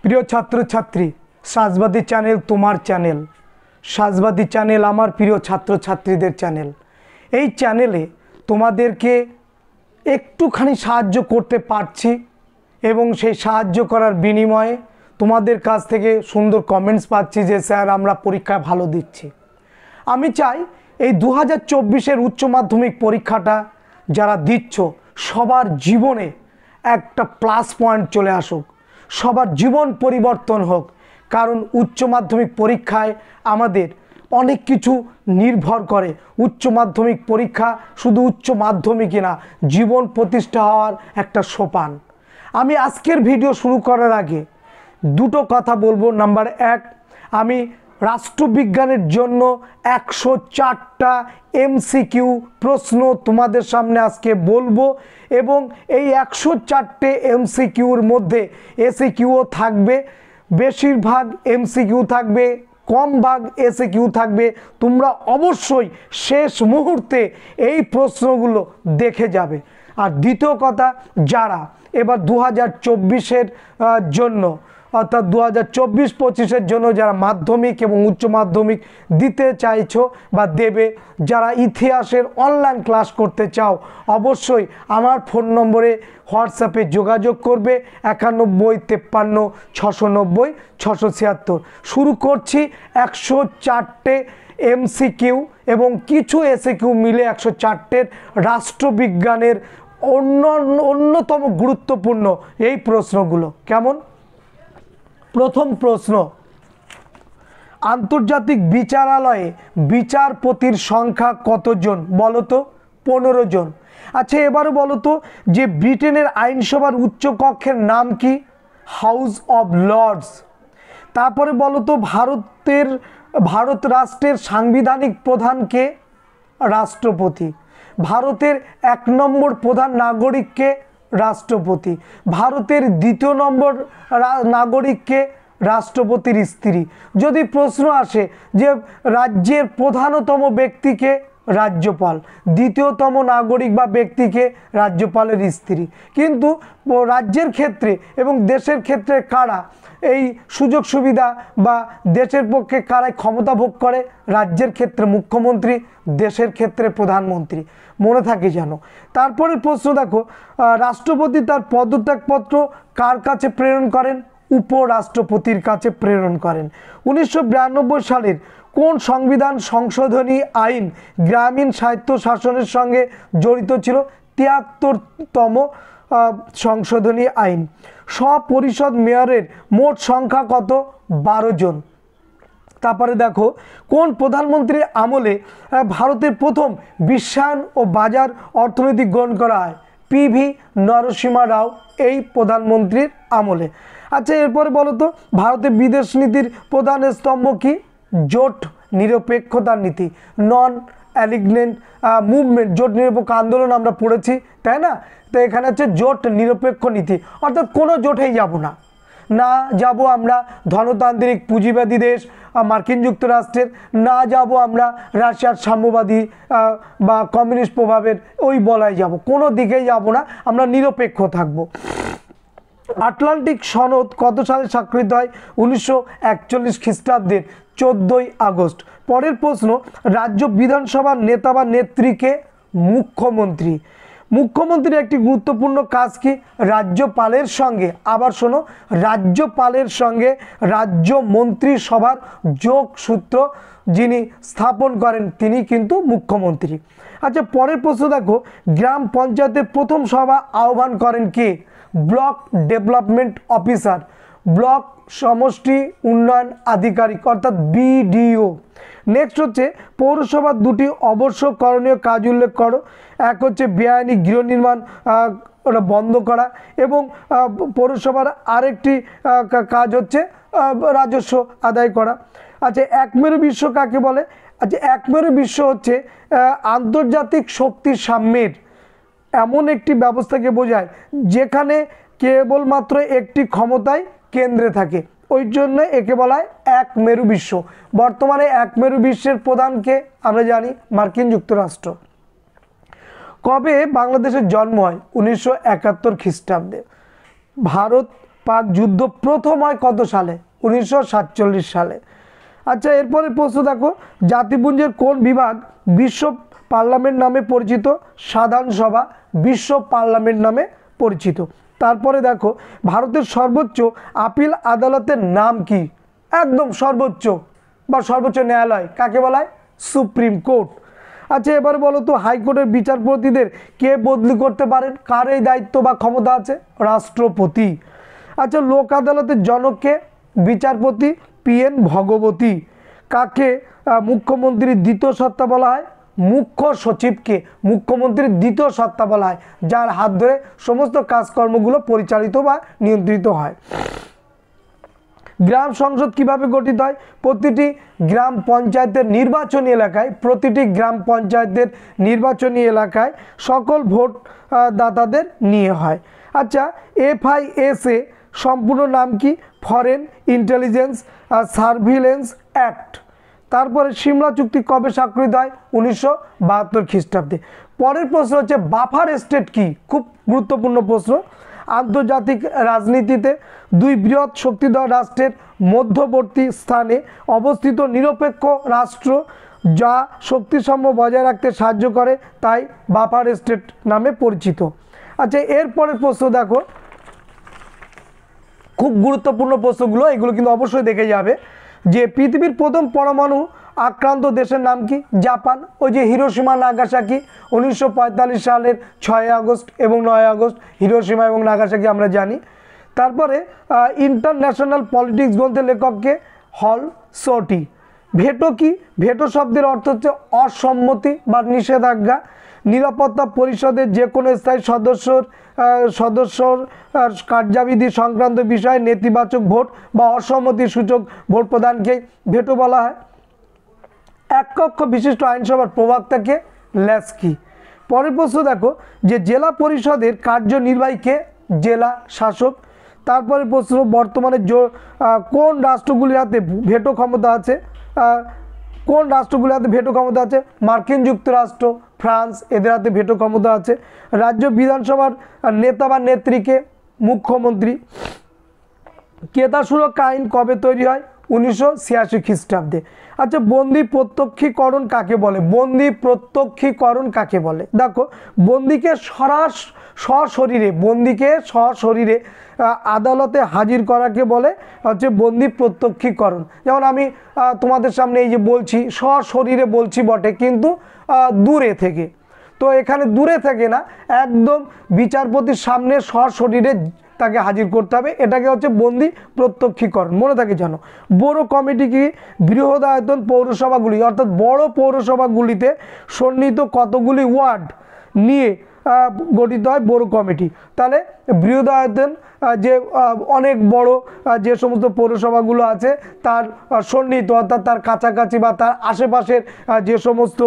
প্রিয় ছাত্রছাত্রী, সাজবাদী চ্যানেল তোমার চ্যানেল, সাজবাদী চ্যানেল আমার প্রিয় ছাত্রছাত্রীদের চ্যানেল। এই চ্যানেলে তোমাদেরকে একটুখানি সাহায্য করতে পারছি এবং সেই সাহায্য করার বিনিময়ে তোমাদের কাছ থেকে সুন্দর কমেন্টস পাচ্ছি যে স্যার আমরা পরীক্ষায় ভালো দিচ্ছি। আমি চাই এই 2024-এর উচ্চ মাধ্যমিক পরীক্ষাটা যারা দিচ্ছ সবার জীবনে একটা প্লাস পয়েন্ট চলে আসুক, সবার জীবন পরিবর্তন হোক। কারণ উচ্চ মাধ্যমিক পরীক্ষায় আমাদের অনেক কিছু নির্ভর করে। উচ্চ মাধ্যমিক পরীক্ষা শুধু উচ্চ মাধ্যমিকই না, জীবন প্রতিষ্ঠা হওয়ার একটা সোপান। আমি আজকের ভিডিও শুরু করার আগে দুটো কথা বলবো। নাম্বার এক, আমি রাষ্ট্রবিজ্ঞানের জন্য 104টা MCQ প্রশ্ন তোমাদের সামনে আজকে বলবো এবং এই 104টে MCQর মধ্যে ACQও থাকবে, বেশিরভাগ MCQ থাকবে, কম ভাগ ACQ থাকবে। তোমরা অবশ্যই শেষ মুহূর্তে এই প্রশ্নগুলো দেখে যাবে। আর দ্বিতীয় কথা, যারা এবার 2024-এর জন্য অর্থাৎ 2024-25-এর জন্য যারা মাধ্যমিক এবং উচ্চ মাধ্যমিক দিতে চাইছো বা দেবে, যারা ইতিহাসের অনলাইন ক্লাস করতে চাও, অবশ্যই আমার ফোন নম্বরে হোয়াটসঅ্যাপে যোগাযোগ করবে 9153 690 676। শুরু করছি 104টে MCQ এবং কিছু ACQ মিলে 104টের রাষ্ট্রবিজ্ঞানের অন্যতম গুরুত্বপূর্ণ এই প্রশ্নগুলো। কেমন? প্রথম প্রশ্ন, আন্তর্জাতিক বিচারালয়ে বিচারপতির সংখ্যা কতজন? বলো তো। 15 জন। আচ্ছা, এবারে বলো তো যে ব্রিটেনের আইনসভার উচ্চকক্ষের নাম কি? House of Lords. তারপরে বলো তো ভারত রাষ্ট্রের সাংবিধানিক প্রধানকে? রাষ্ট্রপতি। ভারতের 1 নম্বর প্রধান নাগরিককে? রাষ্ট্রপতি। ভারতের 2 নম্বর নাগরিককে? রাষ্ট্রপতির স্ত্রী। যদি প্রশ্ন আসে যে রাজ্যের প্রধানতম ব্যক্তিকে? রাজ্যপাল। 2তম নাগরিক বা ব্যক্তিকে? রাজ্যপালের স্ত্রী। কিন্তু রাজ্যের ক্ষেত্রে এবং দেশের ক্ষেত্রে কারা এই সুযোগ সুবিধা বা দেশের পক্ষে কারাই ক্ষমতা ভোগ করে? রাজ্যের ক্ষেত্রে মুখ্যমন্ত্রী, দেশের ক্ষেত্রে প্রধানমন্ত্রী। মনে থাকে জানো। তারপরে প্রশ্ন দেখো, রাষ্ট্রপতি তার পদত্যাগপত্র কার কাছে প্রেরণ করেন? উপরাষ্ট্রপতির কাছে প্রেরণ করেন। 1992 সালের কোন সংবিধান সংশোধনী আইন গ্রামীণ স্বায়ত্ত শাসনের সঙ্গে জড়িত ছিল? 73তম সংশোধনী আইন। স্বপরিষদ মেয়রের মোট সংখ্যা কত? 12 জন। তারপরে দেখো, কোন প্রধানমন্ত্রীর আমলে ভারতের প্রথম বিশ্বায়ন ও বাজার অর্থনীতি গ্রহণ করা হয়? PV নরসিমহা রাও এই প্রধানমন্ত্রীর আমলে। আচ্ছা, এরপরে বলো তো ভারতের বিদেশ নীতির প্রধান স্তম্ভ কি? জোট নিরপেক্ষতার নীতি, নন অ্যালিগনেন্ট মুভমেন্ট। জোট নিরপেক্ষ আন্দোলন আমরা পড়েছি, তাই না? তো এখানে হচ্ছে জোট নিরপেক্ষ নীতি, অর্থাৎ কোনো জোটেই যাব না, না যাব আমরা ধনতান্ত্রিক পুঁজিবাদী দেশ মার্কিন যুক্তরাষ্ট্রের, না যাব আমরা রাশিয়ার সাম্যবাদী বা কমিউনিস্ট প্রভাবের ওই বলায় যাব, কোনো দিকেই যাব না, আমরা নিরপেক্ষ থাকব। আটলান্টিক সনদ কত সালে স্বাক্ষরিত হয়? 1941 খ্রিস্টাব্দের 14ই আগস্ট। পরের প্রশ্ন, রাজ্য বিধানসভার নেতা বা নেত্রীকে? মুখ্যমন্ত্রী। মুখ্যমন্ত্রীর একটি গুরুত্বপূর্ণ কাজ কি? রাজ্যপালের সঙ্গে, আবার শোনো, রাজ্যপালের সঙ্গে রাজ্য মন্ত্রিসভার যোগসূত্র যিনি স্থাপন করেন তিনি কিন্তু মুখ্যমন্ত্রী। আচ্ছা, পরের প্রশ্ন দেখো, গ্রাম পঞ্চায়েতের প্রথম সভা আহ্বান করেন কে? ব্লক ডেভেলপমেন্ট অফিসার, ব্লক সমষ্টি উন্নয়ন আধিকারিক অর্থাৎ BDO। নেক্সট হচ্ছে পৌরসভার 2টি অবশ্য করণীয় কাজ উল্লেখ করো। এক হচ্ছে বেআইনি গৃহ নির্মাণ ওটা বন্ধ করা এবং পৌরসভার আরেকটি কাজ হচ্ছে রাজস্ব আদায় করা। আচ্ছা, একমেরু বিশ্ব কাকে বলে? আচ্ছা, একমেরু বিশ্ব হচ্ছে আন্তর্জাতিক শক্তি সাম্যের এমন একটি ব্যবস্থাকে বোঝায় যেখানে কেবলমাত্র একটি ক্ষমতায় কেন্দ্রে থাকে, ওই জন্য একে বলা হয় এক মেরু বিশ্ব। বর্তমানে এক মেরু বিশ্বের প্রধানকে আমরা জানি মার্কিন যুক্তরাষ্ট্র। কবে বাংলাদেশের জন্ম হয়? 1971 খ্রিস্টাব্দে। ভারত পাক যুদ্ধ প্রথম হয় কত সালে? 1947 সালে। আচ্ছা, এরপরে প্রশ্ন দেখো, জাতিপুঞ্জের কোন বিভাগ বিশ্ব পার্লামেন্ট নামে পরিচিত? সাধারণ সভা বিশ্ব পার্লামেন্ট নামে পরিচিত। তারপরে দেখো, ভারতের সর্বোচ্চ আপিল আদালতের নাম কি? একদম সর্বোচ্চ বা সর্বোচ্চ ন্যায়ালয় কাকে বলা হয়? Supreme court. আচ্ছা, এবার বলো তো, হাইকোর্টের বিচারপতিদের কে বদলি করতে পারেন? কার এই দায়িত্ব বা ক্ষমতা আছে? রাষ্ট্রপতি। আচ্ছা, লোক আদালতের জনককে? বিচারপতি PN ভগবতী। কাকে মুখ্যমন্ত্রীর দ্বিতীয় সত্তা বলা হয়? মুখ্য সচিবকে মুখ্যমন্ত্রীর দ্বিতীয় সত্তা বলা হয়, যার হাত ধরে সমস্ত কাজকর্মগুলো পরিচালিত বা নিয়ন্ত্রিত হয়। গ্রাম সংসদ কিভাবে গঠিত হয়? প্রতিটি গ্রাম পঞ্চায়েতের নির্বাচনী এলাকায় সকল ভোট দাতাদের নিয়ে হয়। আচ্ছা, FISA সম্পূর্ণ নাম কি? Foreign intelligence surveillance act. তারপরে সিমলা চুক্তি কবে স্বাক্ষরিত হয়? 1972 খ্রিস্টাব্দে। পরের প্রশ্ন হচ্ছে বাফার স্টেট কি? খুব গুরুত্বপূর্ণ প্রশ্ন। আন্তর্জাতিক রাজনীতিতে দুই বৃহৎ শক্তিধর রাষ্ট্রের মধ্যবর্তী স্থানে অবস্থিত নিরপেক্ষ রাষ্ট্র যা শক্তিসাম্য বজায় রাখতে সাহায্য করে, তাই বাফার স্টেট নামে পরিচিত। আচ্ছা, এরপরের প্রশ্ন দেখো, খুব গুরুত্বপূর্ণ প্রশ্নগুলো, এগুলো কিন্তু অবশ্যই দেখে যাবে। যে পৃথিবীর প্রথম পরমাণু আক্রান্ত দেশের নাম কি? জাপান। ওই যে হিরোশিমা নাগাসাকি 1945 সালের 6 আগস্ট এবং 9 আগস্ট হিরোশিমা এবং নাগাসাকি আমরা জানি। তারপরে ইন্টারন্যাশনাল পলিটিক্স গ্রন্থের লেখককে? হল সোটি। ভেটো কি? ভেটো শব্দের অর্থ হচ্ছে অসম্মতি বা নিষেধাজ্ঞা। নিরাপত্তা পরিষদের যে কোনো স্থায়ী সদস্যর কার্যাবিধি সংক্রান্ত বিষয়ে নেতিবাচক ভোট বা অসম্মতি সূচক ভোট প্রদানকে ভেটো বলা হয়। এককক্ষ বিশিষ্ট আইনসভার প্রবক্তাকে? ল্যাস্কি। পরের প্রশ্ন দেখো, যে জেলা পরিষদের কার্যনির্বাহীকে? জেলা শাসক। তারপরে প্রশ্ন, বর্তমানে কোন রাষ্ট্রগুলির হাতে ভেটো ক্ষমতা আছে? মার্কিন যুক্তরাষ্ট্র, ফ্রান্স, এদের হাতে ভেটো ক্ষমতা আছে। রাজ্য বিধানসভার নেতা বা নেত্রীকে? মুখ্যমন্ত্রী। ক্রেতা সুরক্ষা আইন কবে তৈরি হয়? 1986 খ্রিস্টাব্দে। আচ্ছা, বন্দি প্রত্যক্ষীকরণ কাকে বলে? দেখো, বন্দিকে সশরীরে আদালতে হাজির করাকে বলে হচ্ছে বন্দি প্রত্যক্ষীকরণ। যেমন আমি তোমাদের সামনে এই যে বলছি, সশরীরে বলছি বটে, কিন্তু দূরে থেকে। তো এখানে দূরে থেকে না, একদম বিচারপতির সামনে সশরীরে তাকে হাজির করতে হবে, এটাকে হচ্ছে বন্দি প্রত্যক্ষীকরণ। মনে থাকে যেন। বড় কমিটি কি? বৃহদায়তন পৌরসভাগুলি, অর্থাৎ বড় পৌরসভাগুলিতে সন্নিহিত কতগুলি ওয়ার্ড নিয়ে গঠিত হয় বড় কমিটি। তাহলে বৃহদায়তন যে অনেক বড় যে সমস্ত পৌরসভাগুলো আছে তার সন্নিহিত, অর্থাৎ তার কাছাকাছি বা তার আশেপাশের যে সমস্ত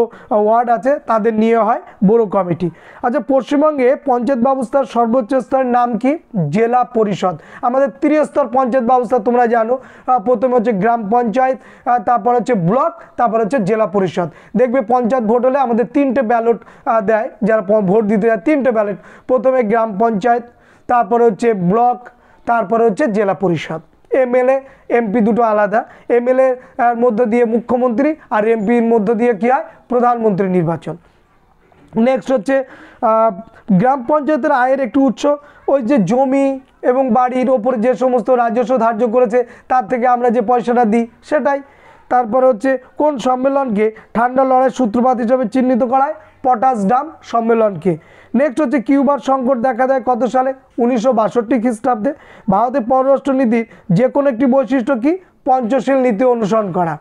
ওয়ার্ড আছে তাদের নিয়ে হয় বড় কমিটি। আচ্ছা, পশ্চিমবঙ্গে পঞ্চায়েত ব্যবস্থার সর্বোচ্চ স্তরের নাম কি? জেলা পরিষদ। আমাদের ত্রিস্তর পঞ্চায়েত ব্যবস্থা তোমরা জানো, প্রথমে হচ্ছে গ্রাম পঞ্চায়েত, তারপর হচ্ছে ব্লক, তারপর হচ্ছে জেলা পরিষদ। দেখবে পঞ্চায়েত ভোট হলে আমাদের 3টে ব্যালট দেয়, যারা ভোট দিতে যায় 3টে ব্যালট। প্রথমে গ্রাম পঞ্চায়েত, তারপরে হচ্ছে ব্লক, তারপরে হচ্ছে জেলা পরিষদ। MLA MP দুটো আলাদা। MLA এর মধ্য দিয়ে মুখ্যমন্ত্রী, আর MPর মধ্য দিয়ে কী হয়? প্রধানমন্ত্রী নির্বাচন। নেক্সট হচ্ছে গ্রাম পঞ্চায়েতের আয়ের একটি উৎস। ওই যে জমি এবং বাড়ির ওপরে যে সমস্ত রাজস্ব ধার্য করেছে তার থেকে আমরা যে পয়সাটা দিই সেটাই। তারপরে হচ্ছে কোন সম্মেলনকে ঠান্ডা লড়াইয়ের সূত্রপাত হিসেবে চিহ্নিত করা হয়? পটাশডাম সম্মেলনকে। নেক্সট হচ্ছে কিউবার সংকট দেখা দেয় কত সালে? 1962 খ্রিস্টাব্দে। ভারতের পররাষ্ট্রনীতির যে কোনো একটি বৈশিষ্ট্য কি? পঞ্চশীল নীতি অনুসরণ করা।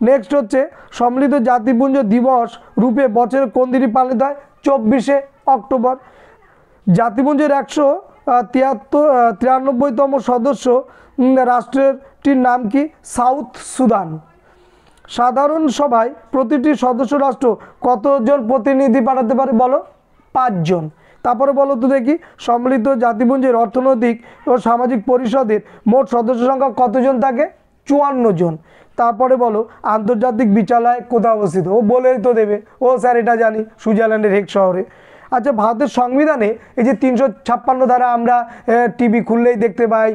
নেক্সট হচ্ছে সম্মিলিত জাতিপুঞ্জ দিবস রূপে বছরে কোন দিনটি পালিত হয়? 24শে অক্টোবর। জাতিপুঞ্জের 193তম সদস্য রাষ্ট্রটির নাম কি? South Sudan. সাধারণ সভায় প্রতিটি সদস্য রাষ্ট্র কতজন প্রতিনিধি পাঠাতে পারে বলো? 5 জন। তারপরে বলো তো দেখি, সম্মিলিত জাতিপুঞ্জের অর্থনৈতিক ও সামাজিক পরিষদের মোট সদস্য সংখ্যা কতজন থাকে? 54 জন। তারপরে বলো আন্তর্জাতিক বিচারালয় কোথায় অবস্থিত? ও বলেই তো দেবে, ও স্যার এটা জানি, সুইজারল্যান্ডের হেগ শহরে। আচ্ছা, ভারতের সংবিধানে এই যে 356 ধারা আমরা টিভি খুললেই দেখতে পাই,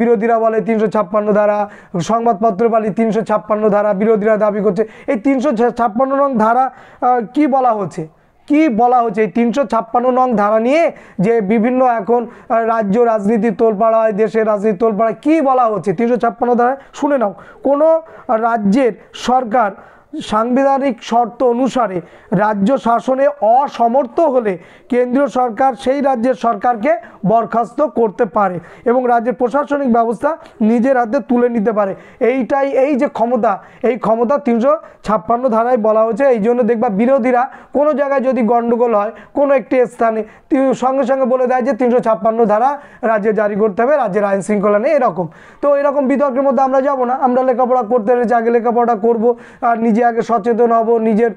বিরোধীরা বলে 356 ধারা, সংবাদপত্র বলে 356 ধারা, বিরোধীরা দাবি করছে এই 356 নং ধারা কি বলা হচ্ছে, কি বলা হচ্ছে এই 356 নং ধারা নিয়ে যে বিভিন্ন এখন রাজ্য রাজনীতি তোলপাড়া হয়, দেশের রাজনীতি তোলপাড়া, কি বলা হচ্ছে 356 ধারা শুনে নাও। কোনো রাজ্যের সরকার সাংবিধানিক শর্ত অনুসারে রাজ্য শাসনে অসমর্থ হলে কেন্দ্রীয় সরকার সেই রাজ্যের সরকারকে বরখাস্ত করতে পারে এবং রাজ্যের প্রশাসনিক ব্যবস্থা নিজের হাতে তুলে নিতে পারে। এইটাই এই যে ক্ষমতা, এই ক্ষমতা 356 ধারায় বলা হয়েছে। এই জন্য দেখবা বিরোধীরা কোনো জায়গায় যদি গণ্ডগোল হয় কোনো একটি স্থানে সঙ্গে সঙ্গে বলে দেয় যে 356 ধারা রাজ্যে জারি করতে হবে, রাজ্যের আইন শৃঙ্খলা নেই এরকম। তো এরকম বিতর্কের মধ্যে আমরা যাব না, আমরা লেখাপড়া করতে হলে আগে লেখাপড়া করব, আর নিজে আগে সচেতন হব, নিজের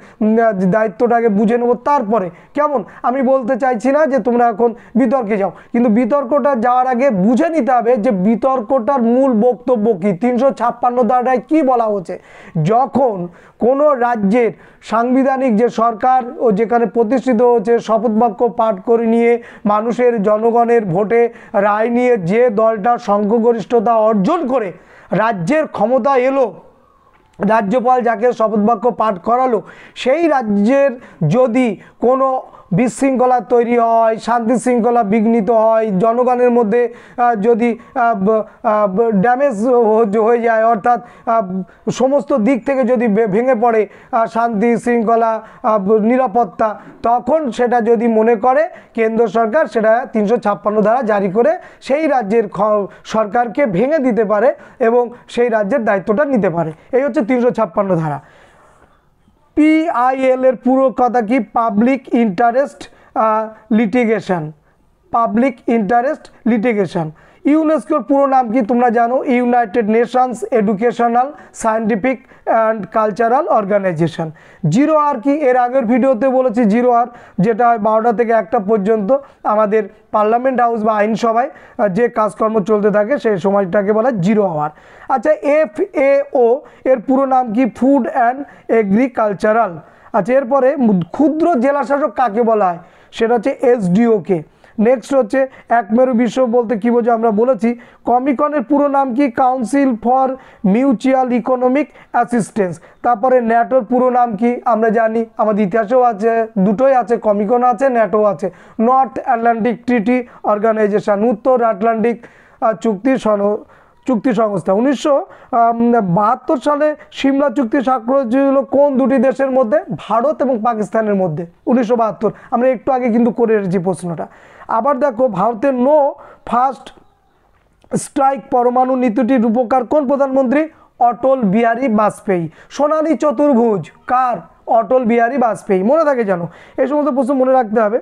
দায়িত্বটাকে বুঝে নেব, তারপরে কেমন। আমি বলতে চাইছি না যে তোমরা এখন বিতর্কে যাও, কিন্তু বিতর্কটা যাওয়ার আগে বুঝে নিতে হবে যে বিতর্কটার মূল বক্তব্য কি, 356 ধারায় কি বলা হচ্ছে। যখন কোনো রাজ্যের সাংবিধানিক যে সরকার ও যেখানে প্রতিষ্ঠিত হচ্ছে শপথ বাক্য পাঠ করে নিয়ে মানুষের জনগণের ভোটে রায় নিয়ে যে দলটা সংখ্যাগরিষ্ঠতা অর্জন করে রাজ্যের ক্ষমতা এলো, রাজ্যপাল যাকে শপথ বাক্য পাঠ করালো, সেই রাজ্যের যদি কোনো বিশৃঙ্খলা তৈরি হয়, শান্তি শৃঙ্খলা বিঘ্নিত হয়, জনগণের মধ্যে যদি ড্যামেজ হয়ে যায়, অর্থাৎ সমস্ত দিক থেকে যদি ভেঙে পড়ে শান্তি শৃঙ্খলা নিরাপত্তা, তখন সেটা যদি মনে করে কেন্দ্র সরকার সেটা 356 ধারা জারি করে সেই রাজ্যের সরকারকে ভেঙে দিতে পারে এবং সেই রাজ্যের দায়িত্বটা নিতে পারে। এই হচ্ছে 356 ধারা। PIL এর পুরো কথা কি, public interest litigation, public interest litigation. ইউনেস্কোর পুরো নাম কি তোমরা জানো, United Nations Educational Scientific and Cultural Organization. 0R কি, এর আগের ভিডিওতে বলেছি 0R, যেটা 12টা থেকে 1টা পর্যন্ত আমাদের পার্লামেন্ট হাউস বা আইনসভায় যে কাজকর্ম চলতে থাকে সেই সময়টাকে বলা 0R। আচ্ছা, FAO এর পুরো নাম কি, ফুড অ্যান্ড এগ্রিকালচারাল। আচ্ছা, এরপরে ক্ষুদ্র জেলাশাসক কাকে বলা হয়, সেটা হচ্ছে SDO-কে। নেক্সট হচ্ছে একমেরু বিশ্ব বলতে কী বোঝো, আমরা বলেছি। কমিকনের পুরো নাম কি, council for mutual economic assistance. তারপরে ন্যাটোর পুরো নাম কি আমরা জানি, আমাদের ইতিহাসেও আছে, দুটোই আছে, কমিকন আছে, ন্যাটো আছে। নর্থ আটলান্টিক ট্রিটি অর্গানাইজেশন, উত্তর আটলান্টিক চুক্তি সংস্থা। 1972 সালে সিমলা চুক্তি স্বাক্ষরিত হলো কোন দুটি দেশের মধ্যে, ভারত এবং পাকিস্তানের মধ্যে। 1972 আমরা একটু আগে কিন্তু করে এসেছি প্রশ্নটা। আবার দেখো, ভারতের নো ফার্স্ট স্ট্রাইক পরমাণু নীতিটির রূপকার কোন প্রধানমন্ত্রী, অটল বিহারী বাজপেয়ী। সোনালী চতুর্ভুজ কার, অটল বিহারী বাজপেয়ী। মনে থাকে জানো, এই সমস্ত প্রশ্ন মনে রাখতে হবে।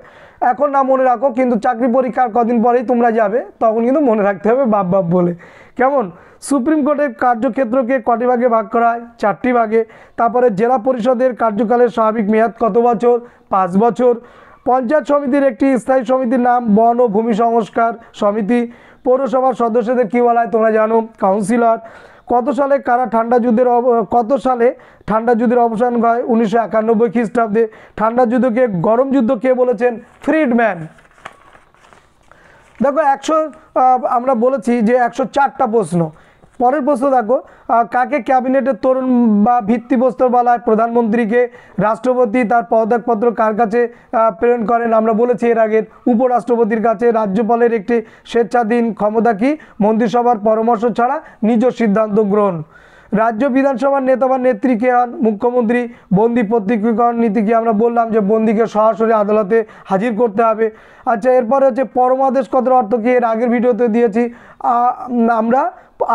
এখন না মনে রাখো, কিন্তু চাকরি পরীক্ষার কদিন পরেই তোমরা যাবে, তখন কিন্তু মনে রাখতে হবে বাপ বাপ বলে, কেমন। সুপ্রিম কোর্টের কার্যক্ষেত্রকে কটি ভাগে ভাগ করা হয়, 4টি ভাগে। তারপরে জেলা পরিষদের কার্যকালের স্বাভাবিক মেয়াদ কত বছর, 5 বছর। পঞ্চায়েত সমিতির একটি স্থায়ী সমিতির নাম বন ও ভূমি সংস্কার সমিতি। পৌরসভার সদস্যদের কী বলা হয় তোমরা জানো, কাউন্সিলর। কত সালে ঠান্ডা যুদ্ধের অবসান হয়, 1991 খ্রিস্টাব্দে। ঠান্ডা যুদ্ধকে গরম যুদ্ধ কে বলেছেন, ফ্রিডম্যান। দেখো আমরা বলেছি যে 104টা প্রশ্ন। পরের প্রশ্ন দেখো, কাকে ক্যাবিনেটের তরুণ বা ভিত্তিপ্রস্তর বলা হয়, প্রধানমন্ত্রীকে। রাষ্ট্রপতি তার পদত্যাগপত্র কার কাছে প্রেরণ করেন, আমরা বলেছি এর আগের, উপরাষ্ট্রপতির কাছে। রাজ্যপালের একটি স্বেচ্ছাধীন ক্ষমতা কি, মন্ত্রিসভার পরামর্শ ছাড়া নিজ সিদ্ধান্ত গ্রহণ। রাজ্য বিধানসভার নেতা বা নেত্রী কে হন, মুখ্যমন্ত্রী। বন্দি প্রত্যক্ষীকরণ নীতি কি, আমরা বললাম যে বন্দিকে সরাসরি আদালতে হাজির করতে হবে। আচ্ছা, এরপরে হচ্ছে পরমাদেশ কথার অর্থ কি, এর আগের ভিডিওতে দিয়েছি, আমরা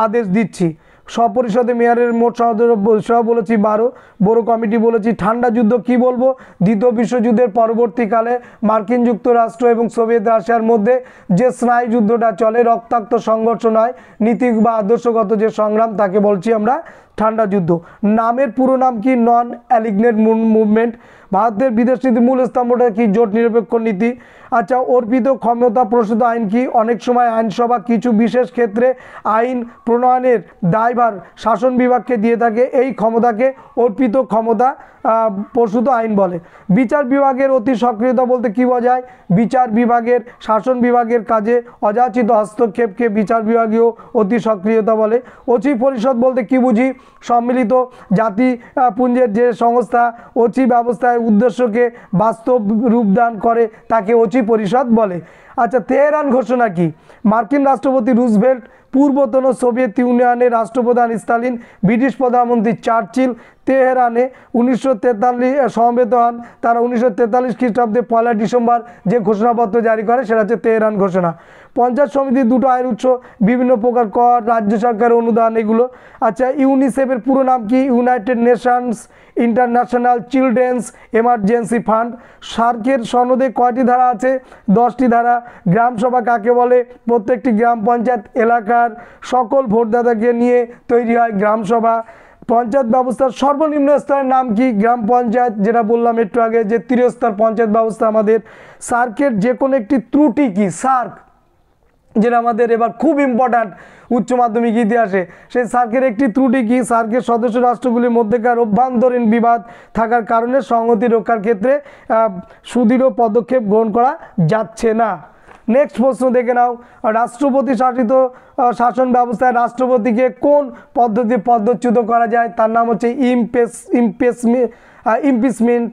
আদেশ দিচ্ছি। সপরিষদে মেয়রের মোট সদস্য বলেছি 12, বড় কমিটি বলেছি। ঠান্ডা যুদ্ধ কি বলবো, দ্বিতীয় বিশ্বযুদ্ধের পরবর্তীকালে মার্কিন যুক্তরাষ্ট্র এবং সোভিয়েত রাশিয়ার মধ্যে যে স্নায়ু যুদ্ধটা চলে, রক্তাক্ত সংঘর্ষ নয়, নীতি বা আদর্শগত যে সংগ্রাম, তাকে বলছি আমরা ঠান্ডা যুদ্ধ। নামের পুরো নাম কি, নন অ্যালিগনেট মুভমেন্ট। ভারতের বিদেশ নীতির মূল স্তম্ভটা কি, জোট নিরপেক্ষ নীতি। আচ্ছা, অর্পিত ক্ষমতা প্রসূত আইন কি, অনেক সময় আইনসভা কিছু বিশেষ ক্ষেত্রে আইন প্রণয়নের দায়ভার শাসন বিভাগকে দিয়ে থাকে, এই ক্ষমতাকে অর্পিত ক্ষমতা প্রসূত আইন বলে। বিচার বিভাগের অতি সক্রিয়তা বলতে কী বোঝায়? বিচার বিভাগের শাসন বিভাগের কাজে অযাচিত হস্তক্ষেপকে বিচার বিভাগীয় অতি সক্রিয়তা বলে। অচি পরিষদ বলতে কী বুঝি? সম্মিলিত জাতিপুঞ্জের যে সংস্থা অচি ব্যবস্থায় উদ্দেশ্যকে বাস্তব রূপদান করে তাকে অচি পরিষদ বলে। আচ্ছা, তেহরান ঘোষণা কি? মার্কিন রাষ্ট্রপতি রুজভেল্ট, পূর্বতন সোভিয়েত ইউনিয়নের রাষ্ট্রপ্রধান স্টালিন, ব্রিটিশ প্রধানমন্ত্রী চার্চিল তেহরানে 1943 সমবেত হন। তারা 1943 খ্রিস্টাব্দে 1 ডিসেম্বর যে ঘোষণাপত্র জারি করে সেটা হচ্ছে তেহরান ঘোষণা। পঞ্চায়েত সমিতির দুটো আয়ের উৎস, বিভিন্ন প্রকার কর, রাজ্য সরকারের অনুদান, এগুলো। আচ্ছা, ইউনিসেফের পুরো নাম কি? United Nations International Children's Emergency Fund. সার্কের সনদে কয়টি ধারা আছে? 10টি ধারা। গ্রাম সভা কাকে বলে? প্রত্যেকটি গ্রাম পঞ্চায়েত এলাকার সকল ভোটদাতাকে নিয়ে তৈরি হয় গ্রাম সভা। পঞ্চায়েত ব্যবস্থার সর্বনিম্ন স্তরের নাম কি? গ্রাম পঞ্চায়েত, যেটা বললাম একটু আগে যে ত্রিস্তর পঞ্চায়েত ব্যবস্থা আমাদের। সার্কের যে কোনো একটি ত্রুটি কি? সার্ক, যেটা আমাদের এবার খুব ইম্পর্ট্যান্ট উচ্চ মাধ্যমিক ইতিহাসে, সেই সার্কের একটি ত্রুটি কি? সার্কের সদস্য রাষ্ট্রগুলির মধ্যেকার অভ্যন্তরীণ বিবাদ থাকার কারণে সংহতি রক্ষার ক্ষেত্রে সুদৃঢ় পদক্ষেপ গ্রহণ করা যাচ্ছে না। নেক্সট প্রশ্ন দেখে নাও, রাষ্ট্রপতি শাসিত শাসন ব্যবস্থায় রাষ্ট্রপতিকে কোন পদ্ধতি পদচ্যুত করা যায়? তার নাম হচ্ছে ইমপিচমেন্ট।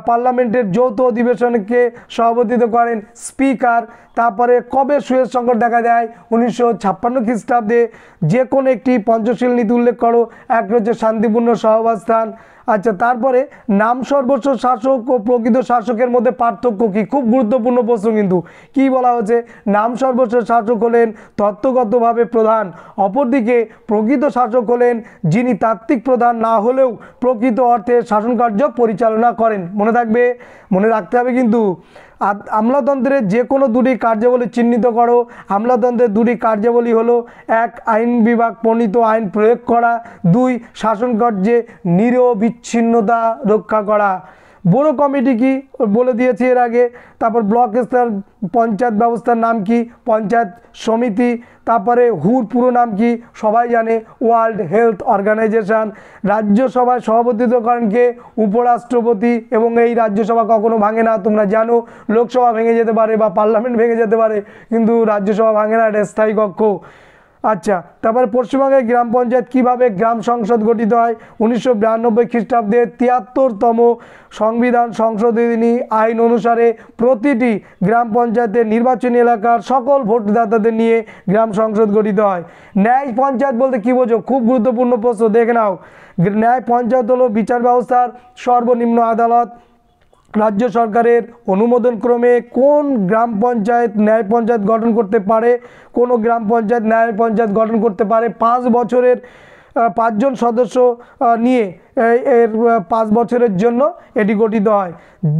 পার্লামেন্টের যৌথ অধিবেশনকে সভাপতিত্ব করেন স্পিকার। তারপরে কবে সুয়েজ সংকট দেখা দেয়? 1956 খ্রিস্টাব্দে। যে কোনো একটি পঞ্চশীল নীতি উল্লেখ করো। এক হচ্ছে শান্তিপূর্ণ সহাবস্থান। আচ্ছা, তারপরে নাম সর্বস্ব শাসক ও প্রকৃত শাসকের মধ্যে পার্থক্য কী? খুব গুরুত্বপূর্ণ প্রশ্ন কিন্তু। কী বলা হচ্ছে? নাম সর্বস্ব শাসক হলেন তত্ত্বগতভাবে প্রধান, অপরদিকে প্রকৃত শাসক হলেন যিনি তাত্ত্বিক প্রধান না হলেও প্রকৃত অর্থে শাসনকার্য পরিচালনা করেন। মনে থাকবে, মনে রাখতে হবে কিন্তু। আমলাতন্ত্রের যে কোনো দুটি কার্যাবলী চিহ্নিত করো। আমলাতন্ত্রের দুটি কার্যাবলী হলো: 1 আইন বিভাগ প্রণীত আইন প্রয়োগ করা, 2 শাসনকার্যে নিরবিচ্ছিন্নতা রক্ষা করা। বড় কমিটি কি? বলে দিয়েছি এর আগে। তারপর ব্লক স্তর পঞ্চায়েত ব্যবস্থার নাম কি? পঞ্চায়েত সমিতি। তারপরে হুর পুরো নাম কি? সবাই জানে, ওয়ার্ল্ড হেলথ অর্গানাইজেশন। রাজ্যসভায় সভাপতিত্ব করেন কে? উপরাষ্ট্রপতি। এবং এই রাজ্যসভা কখনো ভাঙে না, তোমরা জানো। লোকসভা ভেঙে যেতে পারে বা পার্লামেন্ট ভেঙে যেতে পারে, কিন্তু রাজ্যসভা ভাঙে না, এটা স্থায়ী কক্ষ। আচ্ছা, তারপরে পশ্চিমবঙ্গের গ্রাম পঞ্চায়েত কীভাবে গ্রাম সংসদ গঠিত হয়? 1992 খ্রিস্টাব্দে 73তম সংবিধান সংশোধনী আইন অনুসারে প্রতিটি গ্রাম পঞ্চায়েতের নির্বাচনী এলাকার সকল ভোটদাতাদের নিয়ে গ্রাম সংসদ গঠিত হয়। ন্যায় পঞ্চায়েত বলতে কী বোঝো? খুব গুরুত্বপূর্ণ প্রশ্ন, দেখে নাও। ন্যায় পঞ্চায়েত হলো বিচার ব্যবস্থার সর্বনিম্ন আদালত। রাজ্য সরকারের অনুমোদন ক্রমে কোন গ্রাম পঞ্চায়েত ন্যায় পঞ্চায়েত গঠন করতে পারে? কোনো গ্রাম পঞ্চায়েত ন্যায় পঞ্চায়েত গঠন করতে পারে 5 বছরের 5 জন সদস্য নিয়ে। এর 5 বছরের জন্য এটি গঠিত হয়।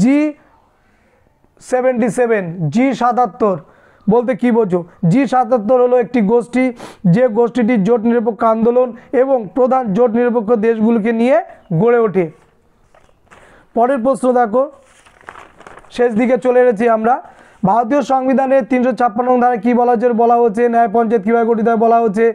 G77 বলতে কী বোঝো? G77 হলো একটি গোষ্ঠী, যে গোষ্ঠীটি জোট নিরপেক্ষ আন্দোলন এবং প্রধান জোট নিরপেক্ষ দেশগুলোকে নিয়ে গড়ে ওঠে। পরের প্রশ্ন দেখো, শেষ দিকে চলে এসেছি আমরা। ভারতীয় সংবিধানের 356 ধারায় কী বলা হচ্ছে? বলা হচ্ছে ন্যায় পঞ্চায়েত কীভাবে গঠিত হয় বলা হচ্ছে।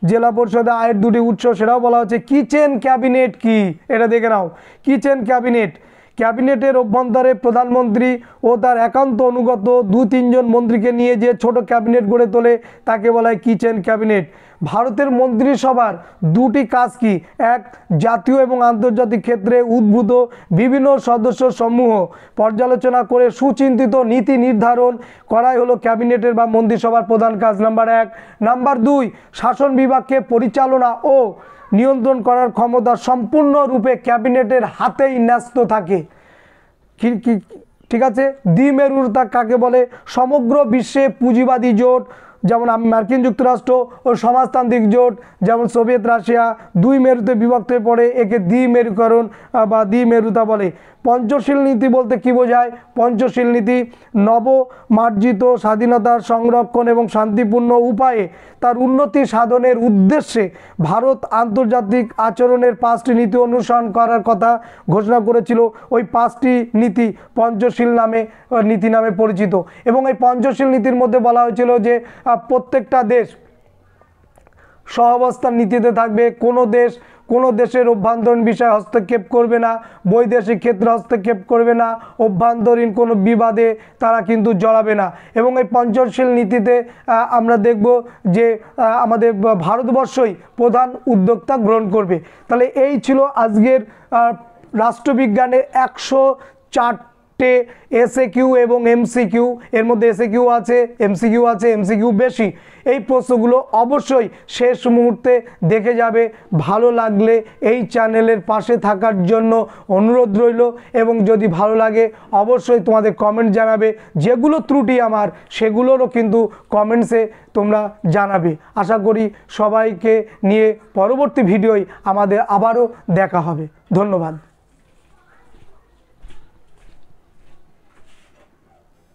জেলা পরিষদে আয়ের 2টি উৎস, সেটাও বলা হচ্ছে। কিচেন ক্যাবিনেট কি? এটা দেখে নাও। কিচেন ক্যাবিনেট, ক্যাবিনেটের অভ্যন্তরে প্রধানমন্ত্রী ও তার একান্ত অনুগত 2-3 জন মন্ত্রীকে নিয়ে যে ছোট ক্যাবিনেট গড়ে তোলে তাকে বলা হয় কিচেন ক্যাবিনেট। ভারতের মন্ত্রিসভার 2টি কাজ কি? 1 জাতীয় এবং আন্তর্জাতিক ক্ষেত্রে উদ্ভূত বিভিন্ন সদস্য সমূহ পর্যালোচনা করে সুচিন্তিত নীতি নির্ধারণ করাই হলো ক্যাবিনেটের বা মন্ত্রিসভার প্রধান কাজ, নাম্বার 1। নাম্বার 2, শাসন বিভাগকে পরিচালনা ও নিয়ন্ত্রণ করার ক্ষমতা সম্পূর্ণরূপে ক্যাবিনেটের হাতেই ন্যস্ত থাকে। ঠিক আছে। দ্বিমেরুতা কাকে বলে? সমগ্র বিশ্বে পুঁজিবাদী জোট যেমন মার্কিন যুক্তরাষ্ট্র ও সমাজতান্ত্রিক জোট যেমন সোভিয়েত রাশিয়া 2 মেরুতে বিভক্ত হয়ে পড়ে, একে দ্বিমেরুকরণ বা দ্বিমেরুতা বলে। পঞ্চশীল নীতি বলতে কী বোঝায়? পঞ্চশীল নীতি নবমার্জিত স্বাধীনতার সংরক্ষণ এবং শান্তিপূর্ণ উপায়ে তার উন্নতি সাধনের উদ্দেশ্যে ভারত আন্তর্জাতিক আচরণের 5টি নীতি অনুসরণ করার কথা ঘোষণা করেছিল। ওই 5টি নীতি পঞ্চশীল নীতি নামে পরিচিত। এবং এই পঞ্চশীল নীতির মধ্যে বলা হয়েছিল যে প্রত্যেকটা দেশ সহাবস্থান নীতিতে থাকবে। কোনো দেশ কোনো দেশের অভ্যন্তরীণ বিষয়ে হস্তক্ষেপ করবে না, বৈদেশিক ক্ষেত্রে হস্তক্ষেপ করবে না, অভ্যন্তরীণ কোনো বিবাদে তারা কিন্তু জড়াবে না। এবং এই পঞ্চশীল নীতিতে আমরা দেখব যে আমাদের ভারতবর্ষই প্রধান উদ্যোক্তা গ্রহণ করবে। তাহলে এই ছিল আজকের রাষ্ট্রবিজ্ঞানের 104টে এসএকিউ এবং এমসিকিউ। এর মধ্যে এসএকিউ আছে, এমসিকিউ বেশি। এই প্রশ্নগুলো অবশ্যই শেষ মুহূর্তে দেখে যাবে। ভালো লাগলে এই চ্যানেলের পাশে থাকার জন্য অনুরোধ রইল, এবং যদি ভালো লাগে অবশ্যই তোমাদের কমেন্ট জানাবে। যেগুলো ত্রুটি আমার সেগুলোরও কিন্তু কমেন্টসে তোমরা জানাবে। আশা করি সবাইকে নিয়ে পরবর্তী ভিডিওয় আমাদের আবারও দেখা হবে। ধন্যবাদ।